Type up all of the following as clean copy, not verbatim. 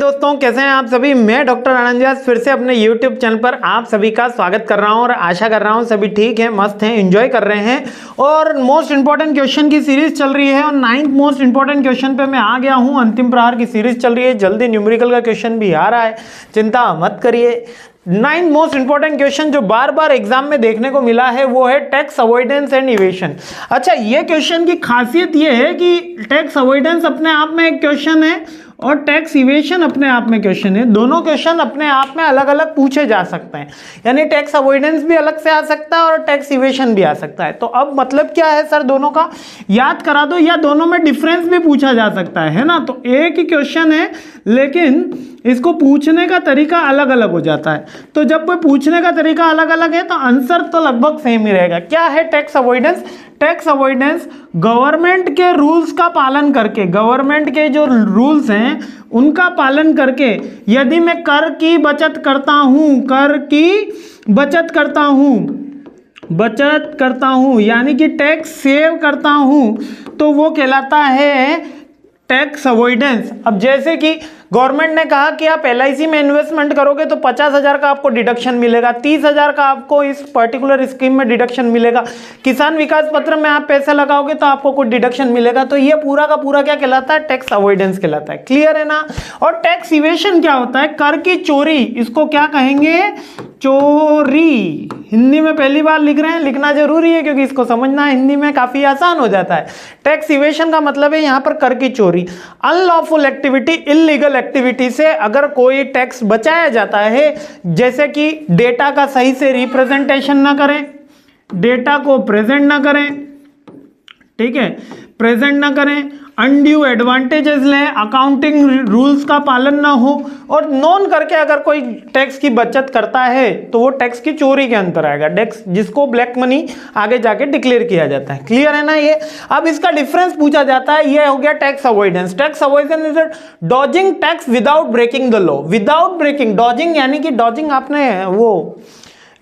दोस्तों, कैसे हैं आप सभी। मैं डॉक्टर आनंद व्यास फिर से अपने YouTube चैनल पर आप सभी का स्वागत कर रहा हूं और आशा कर रहा हूं सभी ठीक हैं, मस्त हैं, एंजॉय कर रहे हैं। और मोस्ट इंपॉर्टेंट क्वेश्चन की सीरीज चल रही है और 9th मोस्ट इंपॉर्टेंट क्वेश्चन पे मैं आ गया हूं। अंतिम प्रहार की सीरीज चल रही है, जल्दी न्यूमेरिकल का क्वेश्चन भी आ रहा है, चिंता मत करिए। 9th मोस्ट इंपॉर्टेंट क्वेश्चन जो बार बार एग्जाम में देखने को मिला है वो है टैक्स अवॉइडेंस एंड इवेशन। अच्छा, ये क्वेश्चन की खासियत ये है कि टैक्स अवॉइडेंस अपने आप में एक क्वेश्चन है और टैक्स इवेशन अपने आप में क्वेश्चन है। दोनों क्वेश्चन अपने आप में अलग अलग पूछे जा सकते हैं, यानी टैक्स अवॉइडेंस भी अलग से आ सकता है और टैक्स इवेशन भी आ सकता है। तो अब मतलब क्या है सर, दोनों का याद करा दो या दोनों में डिफरेंस भी पूछा जा सकता है ना। तो एक ही क्वेश्चन है लेकिन इसको पूछने का तरीका अलग अलग हो जाता है। तो जब कोई पूछने का तरीका अलग अलग है तो आंसर तो लगभग सेम ही रहेगा। क्या है tax avoidance? Tax avoidance government के रूल्स का पालन करके, गवर्नमेंट के जो रूल्स हैं उनका पालन करके यदि मैं कर की बचत करता हूं, यानी कि टैक्स सेव करता हूं, तो वो कहलाता है टैक्स अवॉइडेंस। अब जैसे कि गवर्नमेंट ने कहा कि आप LIC में इन्वेस्टमेंट करोगे तो 50,000 का आपको डिडक्शन मिलेगा, 30,000 का आपको इस पर्टिकुलर स्कीम में डिडक्शन मिलेगा, किसान विकास पत्र में आप पैसे लगाओगे तो आपको कुछ डिडक्शन मिलेगा। तो ये पूरा का पूरा क्या कहलाता है? टैक्स अवॉइडेंस कहलाता है। क्लियर है ना। और टैक्स इवेशन क्या होता है? कर की चोरी, इसको क्या कहेंगे? चोरी। हिंदी में पहली बार लिख रहे हैं, लिखना जरूरी है क्योंकि इसको समझना हिंदी में काफी आसान हो जाता है। टैक्स इवेशन का मतलब है यहां पर कर की चोरी। अनलॉफुल एक्टिविटी, इलीगल एक्टिविटी से अगर कोई टैक्स बचाया जाता है, जैसे कि डेटा का सही से रिप्रेजेंटेशन ना करें, डेटा को प्रेजेंट ना करें, ठीक है, प्रेजेंट ना करें, अनड्यू एडवांटेजेस लें, अकाउंटिंग रूल्स का पालन ना हो और नॉन करके अगर कोई टैक्स की बचत करता है तो वो टैक्स की चोरी के अंदर आएगा, टैक्स जिसको ब्लैक मनी आगे जाके डिक्लेयर किया जाता है। क्लियर है ना ये। अब इसका डिफरेंस पूछा जाता है, ये हो गया tax avoidance. Tax avoidance is dodging tax without breaking the law. Without breaking, dodging यानी कि डॉजिंग आपने वो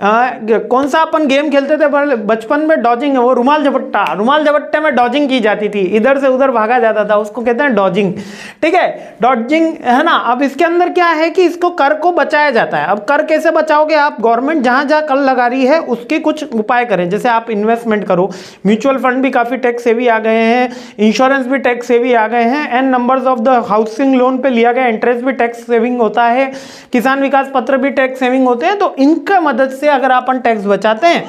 कौन सा अपन गेम खेलते थे बचपन में, डॉजिंग है वो, रुमाल झपट्टा। रुमाल झपट्टे में डॉजिंग की जाती थी, इधर से उधर भागा जाता था, उसको कहते हैं डॉजिंग। ठीक है, डॉजिंग है ना। अब इसके अंदर क्या है कि इसको कर को बचाया जाता है। अब कर कैसे बचाओगे आप? गवर्नमेंट जहां जहां कर लगा रही है उसके कुछ उपाय करें। जैसे आप इन्वेस्टमेंट करो, म्यूचुअल फंड भी काफी टैक्स सेवी आ गए हैं, इंश्योरेंस भी टैक्स सेवी आ गए हैं, and numbers of the housing loan पे लिया गया इंटरेस्ट भी टैक्स सेविंग होता है, किसान विकास पत्र भी टैक्स सेविंग होते हैं। तो इनका मदद से अगर अपन टैक्स बचाते हैं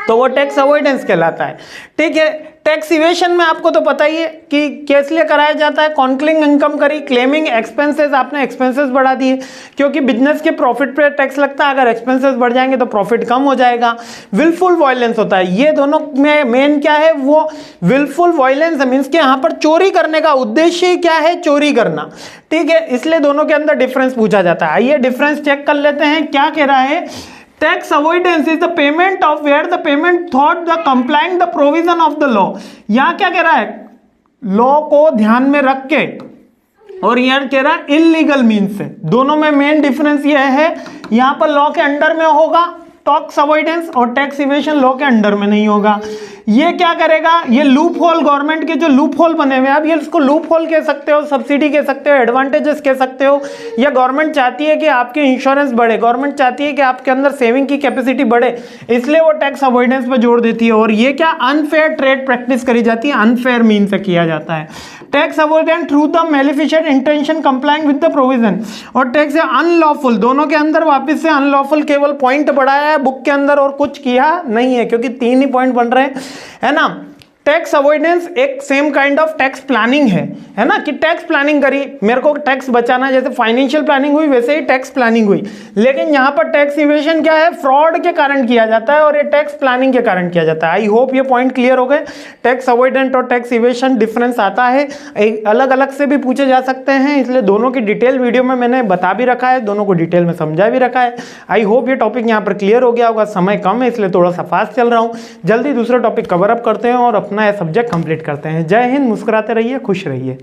तो वो टैक्स अवॉइडेंस कहलाता है। ठीक है। टैक्स इवेशन में आपको तो पता ही है कि किस लिए कराया जाता है। कॉन्क्लिंग इनकम करी, क्लेमिंग एक्सपेंसेस, आपने एक्सपेंसेस बढ़ा दिए क्योंकि बिजनेस के प्रॉफिट पे टैक्स लगता है, अगर एक्सपेंसेस बढ़ जाएंगे तो प्रॉफिट कम हो जाएगा। विलफुल वायलेंस होता है। ये दोनों में मेन क्या है? वो विलफुल वायलेंस मीन्स कि यहां पर चोरी करने का उद्देश्य ही क्या है? चोरी करना। ठीक है, इसलिए दोनों के अंदर डिफरेंस पूछा जाता है। आइए डिफरेंस चेक कर लेते हैं। क्या कह रहा है? Tax avoidance is the payment of where the payment thought the complying the provision of the law. यहां क्या कह रहा है? लॉ को ध्यान में रख के, और यहां कह रहा है इलीगल मीन्स से। दोनों में मेन डिफरेंस यह है, यहां पर लॉ के अंडर में होगा टैक्स अवॉइडेंस और टैक्स इवेशन लॉ के अंडर में नहीं होगा। ये क्या करेगा? ये लूप होल, गवर्नमेंट के जो लूप होल बने हुए हैं, अब ये इसको लूप होल कह सकते हो, सब्सिडी कह सकते हो, एडवांटेजेस कह सकते हो, या गवर्नमेंट चाहती है कि आपके इंश्योरेंस बढ़े, गवर्नमेंट चाहती है कि आपके अंदर सेविंग की कैपेसिटी बढ़े, इसलिए वो टैक्स अवॉइडेंस पे जोड़ देती है। और ये क्या? अनफेयर ट्रेड प्रैक्टिस करी जाती है, अनफेयर मीन से किया जाता है। Tax avoidance through the मैलिफिसेंट intention complying with the provision. और टैक्स अनलॉफुल, दोनों के अंदर वापस से अनलॉफुल केवल पॉइंट बढ़ाया है बुक के अंदर और कुछ किया नहीं है क्योंकि 3 ही पॉइंट बन रहे हैं, है ना। टैक्स अवॉइडेंस एक same kind of tax planning है ना, कि टैक्स प्लानिंग करी, मेरे को टैक्स बचाना, जैसे फाइनेंशियल प्लानिंग हुई वैसे ही टैक्स प्लानिंग हुई। लेकिन यहां पर टैक्स इवेशन क्या है? फ्रॉड के कारण किया जाता है और ये टैक्स प्लानिंग के कारण किया जाता है। आई होप ये पॉइंट क्लियर हो गए। टैक्स अवॉइडेंट और टैक्स इवेशन डिफरेंस आता है, अलग अलग से भी पूछे जा सकते हैं, इसलिए दोनों की डिटेल वीडियो में मैंने बता भी रखा है, दोनों को डिटेल में समझा भी रखा है। आई होप ये टॉपिक यहाँ पर क्लियर हो गया होगा। समय कम है इसलिए थोड़ा सा फास्ट चल रहा हूँ, जल्दी दूसरा टॉपिक कवर अप करते हैं और अपना यह सब्जेक्ट कंप्लीट करते हैं। जय हिंद, मुस्कुराते रहिए, खुश रहिए।